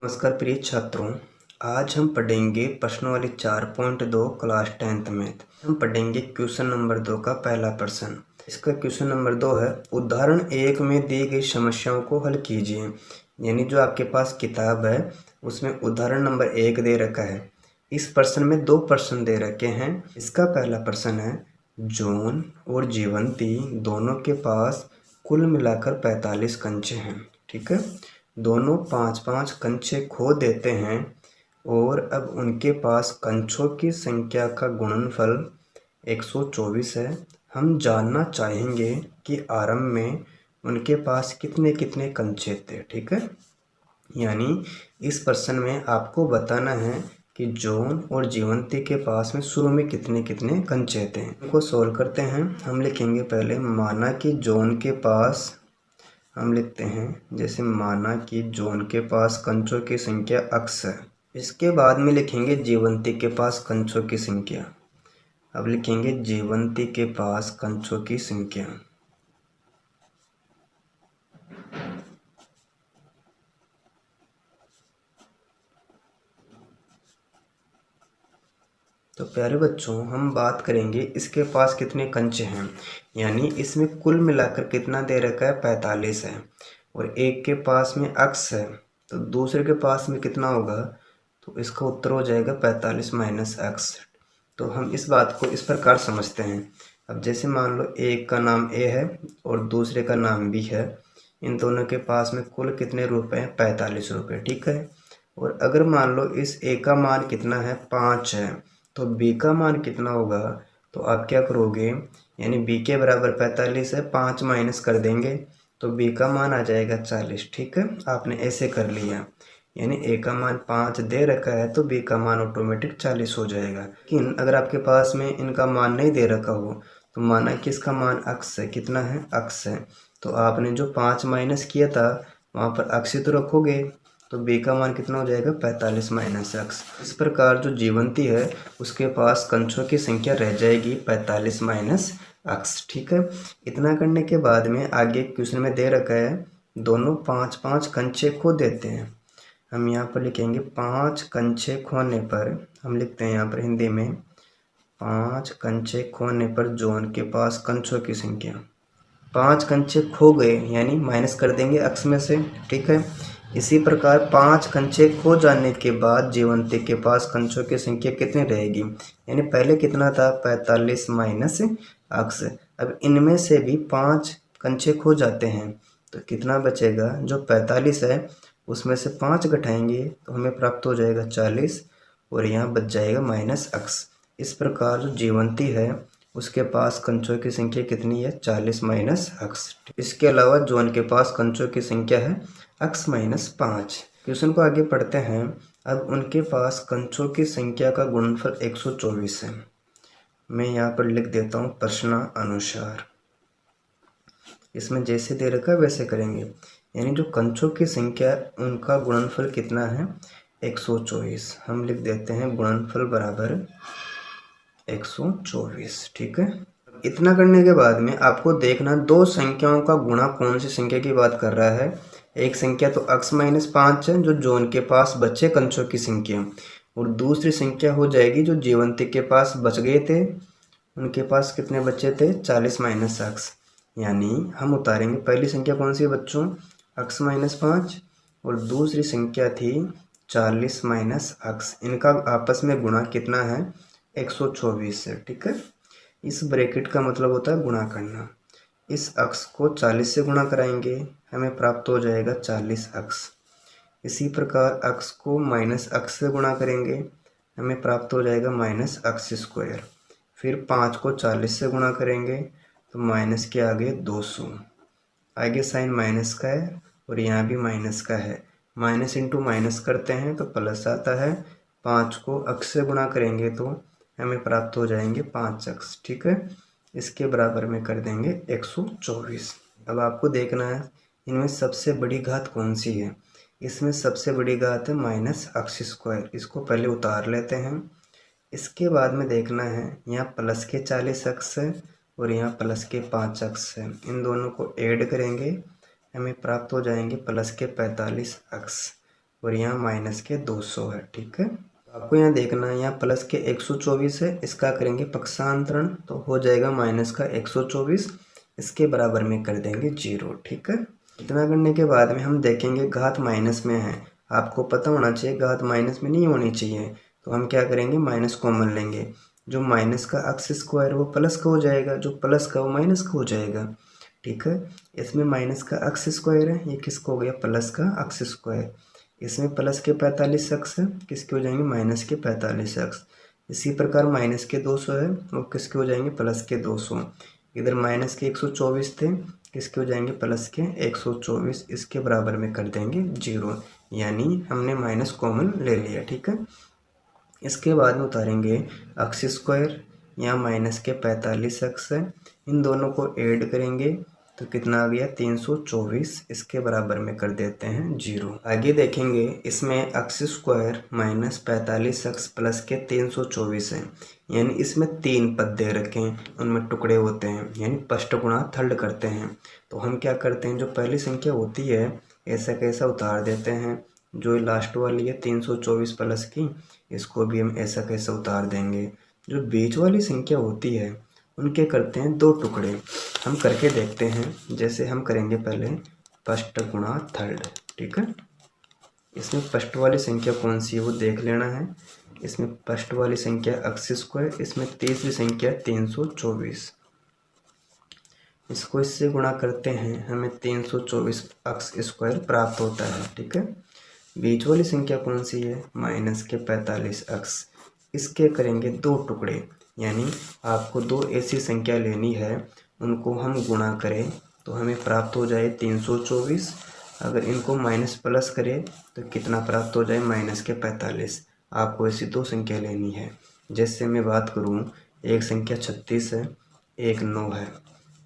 नमस्कार प्रिय छात्रों, आज हम पढ़ेंगे प्रश्नावली 4.2 क्लास 10th मैथ। हम पढ़ेंगे क्वेश्चन नंबर 2 का पहला प्रश्न। इसका क्वेश्चन नंबर 2 है, उदाहरण 1 में दी गई समस्याओं को हल कीजिए। यानी जो आपके पास किताब है उसमें उदाहरण नंबर 1 दे रखा है। इस प्रश्न में 2 प्रश्न दे रखे हैं। इसका पहला प्रश्न है, जॉन और जीवंती दोनों के पास कुल मिलाकर 45 कंचे हैं। ठीक है, दोनों 5-5 कंचे खो देते हैं और अब उनके पास कंचों की संख्या का गुणनफल 124 है। हम जानना चाहेंगे कि आरंभ में उनके पास कितने कितने कंचे थे। ठीक है, यानी इस प्रश्न में आपको बताना है कि जॉन और जीवंती के पास में शुरू में कितने कितने कंचे थे। इनको सोल्व करते हैं। हम लिखेंगे पहले, माना कि जॉन के पास, हम लिखते हैं जैसे माना कि जॉन के पास कंचों की संख्या x है। इसके बाद में लिखेंगे जीवंती के पास कंचों की संख्या। अब लिखेंगे जीवंती के पास कंचों की संख्या। तो प्यारे बच्चों, हम बात करेंगे इसके पास कितने कंचे हैं। यानी इसमें कुल मिलाकर कितना दे रखा है, 45 है। और एक के पास में x है तो दूसरे के पास में कितना होगा, तो इसका उत्तर हो जाएगा 45 माइनस x। तो हम इस बात को इस प्रकार समझते हैं। अब जैसे मान लो एक का नाम a है और दूसरे का नाम b है। इन दोनों के पास में कुल कितने रुपए हैं, 45 रुपये। ठीक है, और अगर मान लो इस a का मान कितना है, 5 है, तो b का मान कितना होगा, तो आप क्या करोगे, यानी b के बराबर 45 है, 5 माइनस कर देंगे तो b का मान आ जाएगा 40। ठीक है, आपने ऐसे कर लिया। यानी a का मान 5 दे रखा है तो b का मान ऑटोमेटिक 40 हो जाएगा। लेकिन अगर आपके पास में इनका मान नहीं दे रखा हो तो माना कि इसका मान x है, कितना है, x है, तो आपने जो 5 माइनस किया था वहाँ पर x ही तो रखोगे, तो b का मान कितना हो जाएगा, 45 माइनस x। इस प्रकार जो जीवंती है उसके पास कंचों की संख्या रह जाएगी 45 माइनस x। ठीक है, इतना करने के बाद में आगे क्वेश्चन में दे रखा है, दोनों 5-5 कंचे खो देते हैं। हम यहाँ पर लिखेंगे 5 कंचे खोने पर, हम लिखते हैं यहाँ पर हिंदी में, 5 कंचे खोने पर जॉन के पास कंचों की संख्या। 5 कंचे खो गए यानी माइनस कर देंगे x में से। ठीक है, इसी प्रकार 5 कंचे खो जाने के बाद जीवंती के पास कंचों की संख्या कितनी रहेगी, यानी पहले कितना था, 45 माइनस x। अब इनमें से भी 5 कंचे खो जाते हैं तो कितना बचेगा, जो 45 है उसमें से 5 घटाएंगे तो हमें प्राप्त हो जाएगा 40 और यहाँ बच जाएगा माइनस x। इस प्रकार जो जीवंती है उसके पास कंचों की संख्या कितनी है, 40 माइनस x। इसके अलावा जॉन के पास कंचों की संख्या है x माइनस 5। क्वेश्चन को आगे पढ़ते हैं। अब उनके पास कंचों की संख्या का गुणनफल 124 है। मैं यहाँ पर लिख देता हूँ प्रश्न अनुसार। इसमें जैसे दे रखा है वैसे करेंगे। यानी जो कंचों की संख्या उनका गुणनफल कितना है, 124। हम लिख देते हैं गुणनफल बराबर 124। ठीक है, इतना करने के बाद में आपको देखना दो संख्याओं का गुणा कौन सी संख्या की बात कर रहा है। एक संख्या तो x माइनस 5 है जो जॉन के पास बचे कंचों की संख्या, और दूसरी संख्या हो जाएगी जो जीवंती के पास बच गए थे, उनके पास कितने बचे थे, 40 माइनस x। यानी हम उतारेंगे, पहली संख्या कौन सी है बच्चों, x माइनस 5, और दूसरी संख्या थी 40 माइनस x। इनका आपस में गुणा कितना है, 124 है। ठीक है, इस ब्रैकेट का मतलब होता है गुणा करना। इस x को 40 से गुणा कराएंगे, हमें प्राप्त हो जाएगा 40x। इसी प्रकार x को माइनस x से गुणा करेंगे, हमें प्राप्त हो जाएगा माइनस x स्क्वायर। फिर 5 को 40 से गुणा करेंगे तो माइनस के आगे 200, आगे साइन माइनस का है और यहाँ भी माइनस का है, माइनस इंटू माइनस करते हैं तो प्लस आता है। 5 को x से गुणा करेंगे तो हमें प्राप्त हो जाएंगे 5x। ठीक है, इसके बराबर में कर देंगे 124। अब आपको देखना है इनमें सबसे बड़ी घात कौन सी है। इसमें सबसे बड़ी घात है माइनस x स्क्वायर, इसको पहले उतार लेते हैं। इसके बाद में देखना है यहाँ प्लस के 40x है और यहाँ प्लस के 5x है, इन दोनों को ऐड करेंगे, हमें प्राप्त हो जाएंगे प्लस के 45x। और यहाँ माइनस के 200 है। ठीक है, आपको यहाँ देखना है, यहाँ प्लस के 124 है, इसका करेंगे पक्षांतरण तो हो जाएगा माइनस का 124, इसके बराबर में कर देंगे 0। ठीक है, इतना करने के बाद में हम देखेंगे घात माइनस में है, आपको पता होना चाहिए घात माइनस में नहीं होनी चाहिए, तो हम क्या करेंगे माइनस कॉमन लेंगे, जो माइनस का अक्स स्क्वायर वो प्लस का हो जाएगा, जो प्लस का वो माइनस का हो जाएगा। ठीक है, इसमें माइनस का अक्स स्क्वायर है, ये किसका हो गया प्लस का अक्स स्क्वायर, इसमें प्लस के 45 अक्स है, किसके हो जाएंगे माइनस के 45 अक्स। इसी प्रकार माइनस के 200 है, वो किसके हो जाएंगे प्लस के 200। इधर माइनस के 124 थे, किसके हो जाएंगे प्लस के 124, इसके बराबर में कर देंगे 0, यानी हमने माइनस कॉमन ले लिया। ठीक है, इसके बाद में उतारेंगे अक्स स्क्वायर, यहाँ माइनस के 45 अक्स है, इन दोनों को ऐड करेंगे तो कितना आ गया 324, इसके बराबर में कर देते हैं 0। आगे देखेंगे इसमें अक्स स्क्वायर माइनस 45 अक्स प्लस के 324 है, यानी इसमें 3 पद दे रखे हैं, उनमें टुकड़े होते हैं, यानी फर्स्ट गुणा थर्ड करते हैं। तो हम क्या करते हैं, जो पहली संख्या होती है ऐसा कैसा उतार देते हैं, जो लास्ट वाली है 324 प्लस की, इसको भी हम ऐसा कैसा उतार देंगे। जो बीच वाली संख्या होती है उनके करते हैं 2 टुकड़े, हम करके देखते हैं। जैसे हम करेंगे पहले फर्स्ट गुणा थर्ड। ठीक है, इसमें फर्स्ट वाली संख्या कौन सी है वो देख लेना है, इसमें फर्स्ट वाली संख्या अक्स स्क्वायर, इसमें तीसरी संख्या 324, इसको इससे गुणा करते हैं, हमें 324 अक्स स्क्वायर प्राप्त होता है। ठीक है, बीच वाली संख्या कौन सी है माइनस के 45 अक्स, इसके करेंगे 2 टुकड़े, यानी आपको 2 ऐसी संख्या लेनी है, उनको हम गुणा करें तो हमें प्राप्त हो जाए 324, अगर इनको माइनस प्लस करें तो कितना प्राप्त हो जाए माइनस के 45। आपको ऐसी 2 संख्या लेनी है। जैसे मैं बात करूं, एक संख्या 36 है, एक 9 है,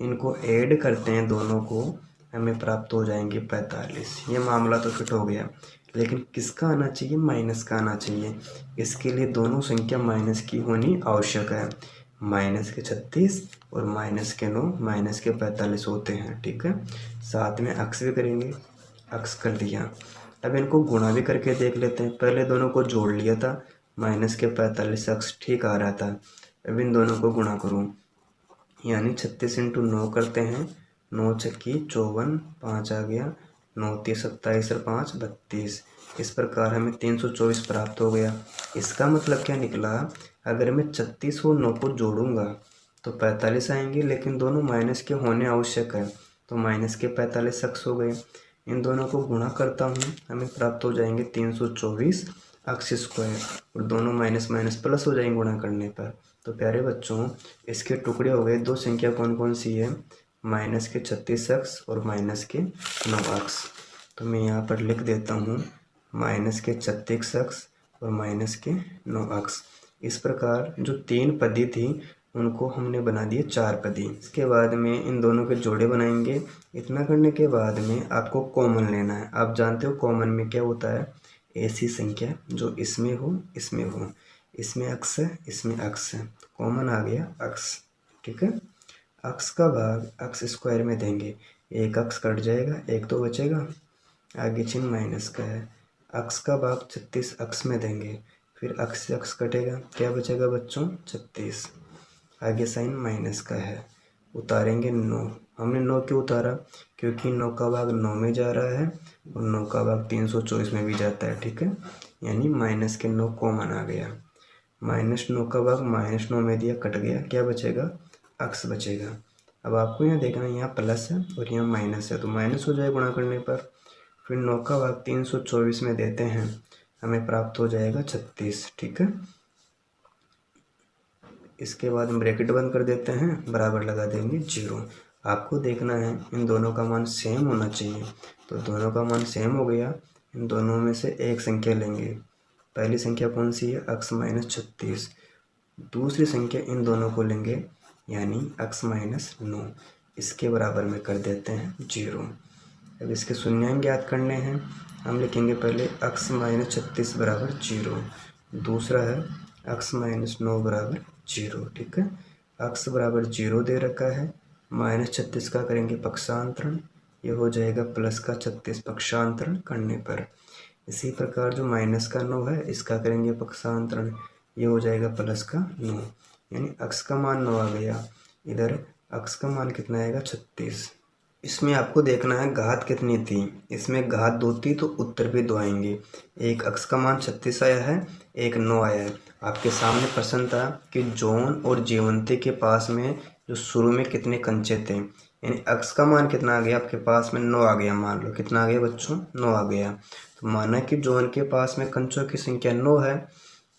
इनको ऐड करते हैं दोनों को, हमें प्राप्त हो जाएंगे 45। ये मामला तो फिट हो गया, लेकिन किसका आना चाहिए माइनस का आना चाहिए, इसके लिए दोनों संख्या माइनस की होनी आवश्यक है। माइनस के 36 और माइनस के 9 माइनस के 45 होते हैं। ठीक है, साथ में अक्स भी करेंगे, अक्स कर दिया। अब इनको गुणा भी करके देख लेते हैं, पहले दोनों को जोड़ लिया था, माइनस के 45 अक्स ठीक आ रहा था, अब इन दोनों को गुणा करूँ, यानी 36 इंटू 9 करते हैं, 9 छक्की 54, 5 आ गया, 9 तीस 27 और 5 32, इस प्रकार हमें 324 प्राप्त हो गया। इसका मतलब क्या निकला, अगर मैं 36 और 9 को जोड़ूंगा तो 45 आएंगे, लेकिन दोनों माइनस के होने आवश्यक है, तो माइनस के 45 अक्स हो गए। इन दोनों को गुणा करता हूँ, हमें प्राप्त हो जाएंगे 324 अक्स स्क्वायर, और दोनों माइनस माइनस प्लस हो जाएंगे गुणा करने पर। तो प्यारे बच्चों, इसके टुकड़े हो गए, 2 संख्या कौन कौन सी है, माइनस के 36 अक्स और माइनस के 9 अक्स। तो मैं यहाँ पर लिख देता हूँ माइनस के 36 अक्स और माइनस के 9 अक्स। इस प्रकार जो 3 पदी थी उनको हमने बना दिए 4 पदी। इसके बाद में इन दोनों के जोड़े बनाएंगे। इतना करने के बाद में आपको कॉमन लेना है। आप जानते हो कॉमन में क्या होता है, ऐसी संख्या जो इसमें हो, इसमें अक्स है, इसमें अक्स है, कॉमन आ गया अक्स। ठीक है, अक्स का भाग अक्स स्क्वायर में देंगे, एक अक्स कट जाएगा, एक तो बचेगा, आगे चिन्ह माइनस का है। अक्स का भाग 36 अक्स में देंगे, फिर अक्स से अक्स कटेगा, क्या बचेगा बच्चों 36, आगे साइन माइनस का है। उतारेंगे 9, हमने 9 क्यों उतारा, क्योंकि 9 का भाग 9 में जा रहा है और 9 का भाग 324 में भी जाता है। ठीक है, यानी माइनस के 9 कॉमन आ गया, माइनस 9 का भाग माइनस 9 में दिया, कट गया, क्या बचेगा अक्स बचेगा। अब आपको यहाँ देखना है, यहाँ प्लस है और यहाँ माइनस है, तो माइनस हो जाए गुणा करने पर। फिर 9 का भाग 324 में देते हैं, हमें प्राप्त हो जाएगा 36। ठीक है, इसके बाद हम ब्रैकेट बंद कर देते हैं, बराबर लगा देंगे 0। आपको देखना है इन दोनों का मान सेम होना चाहिए, तो दोनों का मान सेम हो गया। इन दोनों में से एक संख्या लेंगे, पहली संख्या कौन सी है अक्स माइनस 36, दूसरी संख्या इन दोनों को लेंगे, यानी अक्स माइनस 9, इसके बराबर में कर देते हैं 0। अब इसके शून्यांक ज्ञात करने हैं, हम लिखेंगे पहले अक्स माइनस 36 बराबर 0, दूसरा है अक्स माइनस 9 बराबर 0। ठीक है, अक्स बराबर 0 दे रखा है, माइनस 36 का करेंगे पक्षांतरण, ये हो जाएगा प्लस का 36 पक्षांतरण करने पर। इसी प्रकार जो माइनस का 9 है इसका करेंगे पक्षांतरण, ये हो जाएगा प्लस का 9, यानी अक्स का मान 9 आ गया। इधर अक्स का मान कितना आएगा 36। इसमें आपको देखना है घात कितनी थी, इसमें घात 2 थी तो उत्तर भी 2 आएंगे। एक अक्स का मान 36 आया है, एक 9 आया है। आपके सामने प्रश्न था कि जॉन और जीवंती के पास में जो शुरू में कितने कंचे थे, यानी अक्स का मान कितना आ गया आपके पास में 9 आ गया। मान लो कितना आ गया बच्चों, 9 आ गया। तो माना कि जॉन के पास में कंचों की संख्या 9 है,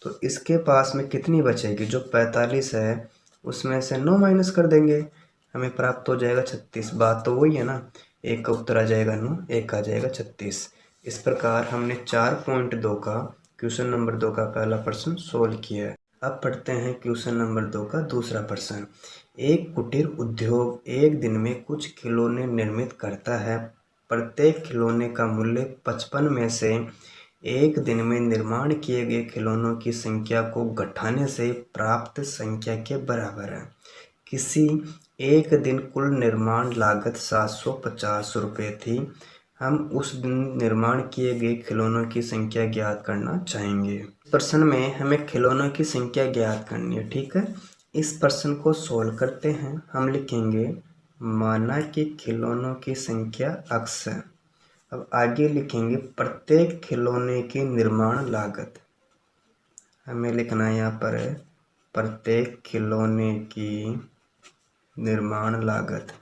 तो इसके पास में कितनी बचेगी, जो 45 है उसमें से 9 माइनस कर देंगे, हमें प्राप्त हो जाएगा 36। बात तो वही है ना, एक का उत्तर आ जाएगा 9, एक का आ जाएगा 36। इस प्रकार हमने 4.2 का क्वेश्चन नंबर 2 का पहला प्रश्न सोल्व किया है। अब पढ़ते हैं क्वेश्चन नंबर 2 का दूसरा प्रश्न। एक कुटीर उद्योग एक दिन में कुछ खिलौने निर्मित करता है। प्रत्येक खिलौने का मूल्य 55 में से एक दिन में निर्माण किए गए खिलौनों की संख्या को घटाने से प्राप्त संख्या के बराबर है। किसी एक दिन कुल निर्माण लागत 750 रुपये थी। हम उस दिन निर्माण किए गए खिलौनों की संख्या ज्ञात करना चाहेंगे। प्रश्न में हमें खिलौनों की संख्या ज्ञात करनी है, ठीक है। इस प्रश्न को सोल्व करते हैं। हम लिखेंगे माना कि खिलौनों की संख्या अक्स है। अब आगे लिखेंगे प्रत्येक खिलौने की निर्माण लागत। हमें लिखना है यहाँ पर प्रत्येक खिलौने की निर्माण लागत।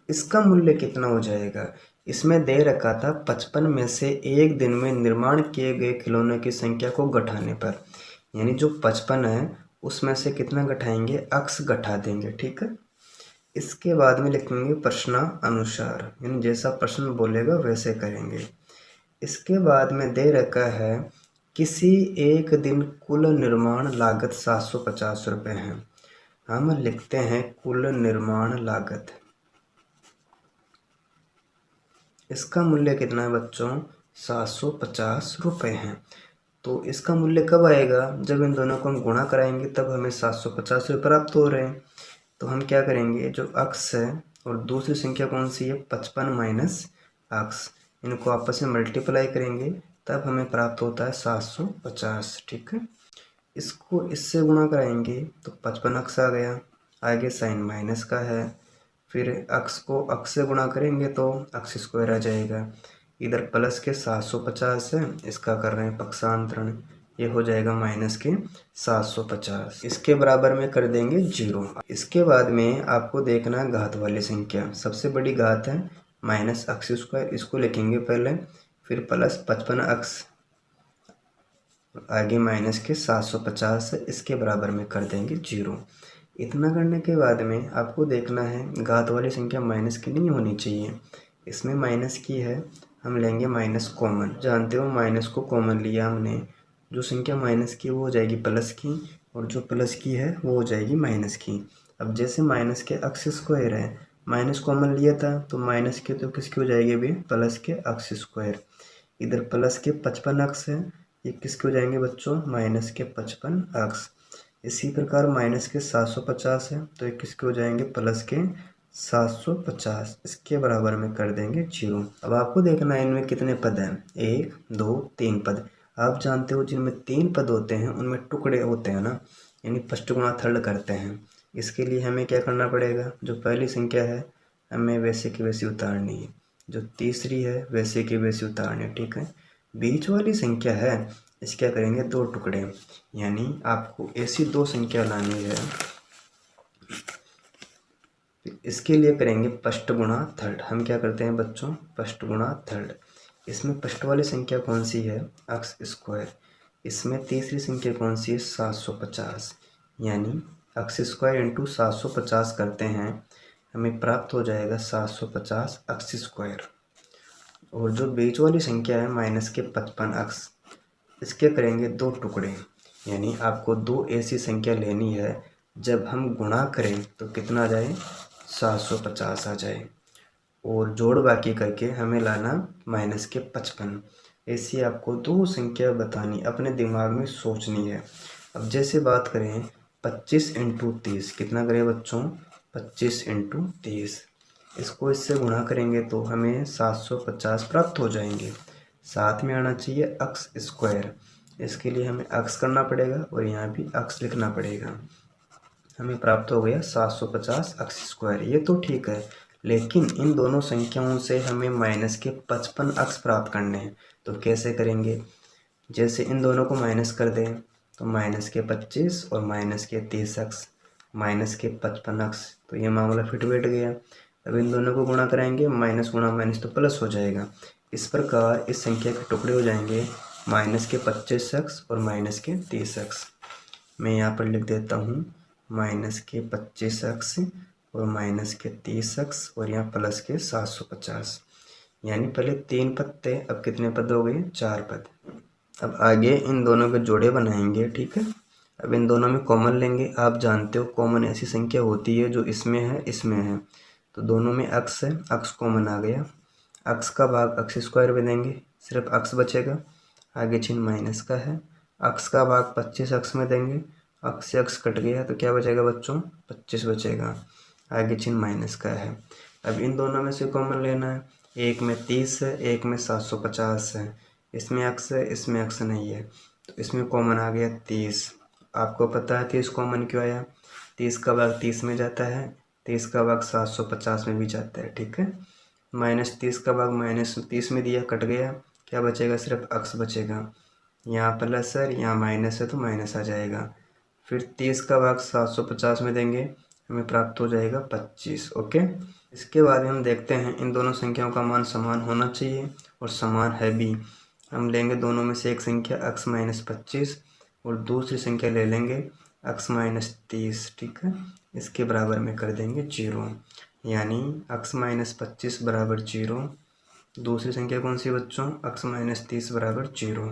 इसका मूल्य कितना हो जाएगा, इसमें दे रखा था 55 में से एक दिन में निर्माण किए गए खिलौनों की संख्या को घटाने पर, यानी जो 55 है उसमें से कितना घटाएंगे, अक्स घटा देंगे, ठीक है। इसके बाद में लिखेंगे प्रश्नानुसार, यानी जैसा प्रश्न बोलेगा वैसे करेंगे। इसके बाद में दे रखा है किसी एक दिन कुल निर्माण लागत 750 रुपये है। हम लिखते हैं कुल निर्माण लागत। इसका मूल्य कितना है बच्चों, 750 रुपये है। तो इसका मूल्य कब आएगा, जब इन दोनों को हम गुणा कराएंगे तब हमें 750 रुपये प्राप्त हो रहे हैं। तो हम क्या करेंगे, जो अक्स है और दूसरी संख्या कौन सी है 55 माइनस अक्स, इनको आपस में मल्टीप्लाई करेंगे तब हमें प्राप्त होता है 750, ठीक है। इसको इससे गुणा कराएंगे तो 55 अक्स आ गया, आगे साइन माइनस का है, फिर अक्स को अक्स से गुणा करेंगे तो अक्स स्क्वायर आ जाएगा। इधर प्लस के 750 है, इसका कर रहे हैं पक्षांतरण, ये हो जाएगा माइनस के 750। इसके बराबर में कर देंगे 0। इसके बाद में आपको देखना है घात वाली संख्या। सबसे बड़ी घात है माइनस अक्स स्क्वायर, इसको लिखेंगे पहले, फिर प्लस 55 अक्स, आगे माइनस के 750 है, इसके बराबर में कर देंगे 0। इतना करने के बाद में आपको देखना है घात वाली संख्या माइनस की नहीं होनी चाहिए, इसमें माइनस की है, हम लेंगे माइनस कॉमन। जानते हो माइनस को कॉमन लिया हमने, जो संख्या माइनस की वो हो जाएगी प्लस की, और जो प्लस की है वो हो जाएगी माइनस की। अब जैसे माइनस के अक्स स्क्वायर है, माइनस कॉमन लिया था तो माइनस के तो किसकी हो जाएगी अभी, प्लस के अक्स स्क्वायर। इधर प्लस के 55 अक्स है, ये किसके हो जाएंगे बच्चों, माइनस के 55 अक्स। इसी प्रकार माइनस के 750 है तो ये किसके हो जाएंगे, प्लस के 750, इसके बराबर में कर देंगे 0। अब आपको देखना है इनमें कितने पद हैं, 1 2 3 पद। आप जानते हो जिनमें 3 पद होते हैं उनमें टुकड़े होते हैं ना, यानी फर्स्ट गुणा थर्ड करते हैं। इसके लिए हमें क्या करना पड़ेगा, जो पहली संख्या है हमें वैसे की वैसी उतारनी है, जो तीसरी है वैसे की वैसी उतारनी है, ठीक है। बीच वाली संख्या है इस क्या करेंगे, 2 टुकड़े, यानी आपको ऐसी 2 संख्या लानी है। इसके लिए करेंगे फर्स्ट गुणा थर्ड। हम क्या करते हैं बच्चों, फर्स्ट गुणा थर्ड। इसमें फर्स्ट वाली संख्या कौन सी है, अक्स स्क्वायर। इसमें तीसरी संख्या कौन सी है, 750, यानी अक्स स्क्वायर इंटू 750 करते हैं, हमें प्राप्त हो जाएगा 750 अक्स स्क्वायर। और जो बीच वाली संख्या है माइनस के 55 अक्स, इसके करेंगे 2 टुकड़े, यानी आपको 2 ऐसी संख्या लेनी है जब हम गुणा करें तो कितना आ जाए, 750 आ जाए, और जोड़ बाकी करके हमें लाना माइनस के 55। ऐसी आपको 2 संख्या बतानी, अपने दिमाग में सोचनी है। अब जैसे बात करें 25 इंटू 30, कितना करें बच्चों, 25 इंटू 30, इसको इससे गुणा करेंगे तो हमें 750 प्राप्त हो जाएंगे। साथ में आना चाहिए अक्स स्क्वायर, इसके लिए हमें अक्स करना पड़ेगा और यहाँ भी अक्स लिखना पड़ेगा। हमें प्राप्त हो गया 750 अक्स स्क्वायर। ये तो ठीक है, लेकिन इन दोनों संख्याओं से हमें माइनस के 55 अक्स प्राप्त करने हैं। तो कैसे करेंगे? जैसे इन दोनों को माइनस कर दें तो माइनस के 25 और माइनस के 30 अक्स, माइनस के 55 अक्स, तो ये मामला फिट बैठ गया। अब इन दोनों को गुणा कराएंगे, माइनस गुणा माइनस तो प्लस हो जाएगा। इस प्रकार इस संख्या के टुकड़े हो जाएंगे माइनस के 25 अक्स और माइनस के 30 अक्स। मैं यहाँ पर लिख देता हूँ माइनस के 25 अक्स और माइनस के 30 अक्स और यहाँ प्लस के 750, यानी पहले 3 पद थे, अब कितने पद हो गए? 4 पद। अब आगे इन दोनों के जोड़े बनाएंगे, ठीक है। अब इन दोनों में कॉमन लेंगे। आप जानते हो कॉमन ऐसी संख्या होती है जो इसमें है इसमें है, तो दोनों में अक्स है, अक्स कॉमन आ गया। अक्स का भाग अक्स स्क्वायर में देंगे, सिर्फ अक्स बचेगा। आगे चिन्ह माइनस का है। अक्स का भाग 25 अक्स में देंगे, अक्स से अक्स कट गया तो क्या बचेगा बच्चों? 25 बचेगा। आगे चिन्ह माइनस का है। अब इन दोनों में से कॉमन लेना है। एक में 30 है, एक में 750 है। इसमें अक्स है, इसमें अक्स नहीं है, तो इसमें कॉमन आ गया 30। आपको पता है 30 कॉमन क्यों आया? 30 का भाग 30 में जाता है, 30 का भाग 750 में भी जाता है, ठीक है। माइनस 30 का भाग माइनस 30 में दिया, कट गया, क्या बचेगा? सिर्फ अक्स बचेगा। यहाँ प्लस है, यहाँ माइनस है, तो माइनस आ जाएगा। फिर 30 का भाग 750 में देंगे, हमें प्राप्त हो जाएगा 25। ओके, इसके बाद हम देखते हैं इन दोनों संख्याओं का मान समान होना चाहिए और समान है भी। हम लेंगे दोनों में से एक संख्या अक्स माइनस 25 और दूसरी संख्या ले लेंगे अक्स माइनस 30, ठीक है। इसके बराबर में कर देंगे 0, यानी अक्स माइनस 25 बराबर 0। दूसरी संख्या कौन सी बच्चों? अक्स माइनस 30 बराबर 0।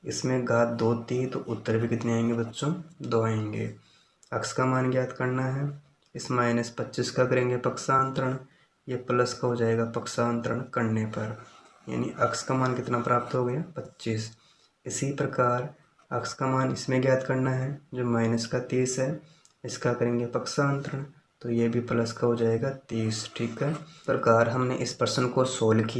इसमें घात 2 थी तो उत्तर भी कितने आएंगे बच्चों? 2 आएंगे। अक्स का मान ज्ञात करना है। इस माइनस 25 का करेंगे पक्षांतरण, ये प्लस का हो जाएगा पक्षांतरण करने पर, यानी अक्स का मान कितना प्राप्त हो गया? 25। इसी प्रकार अक्स का मान इसमें ज्ञात करना है जो माइनस का 30 है, इसका करेंगे पक्षांतरण, तो ये भी प्लस का हो जाएगा 30, ठीक है। इस प्रकार हमने इस प्रश्न को सोल्व किया।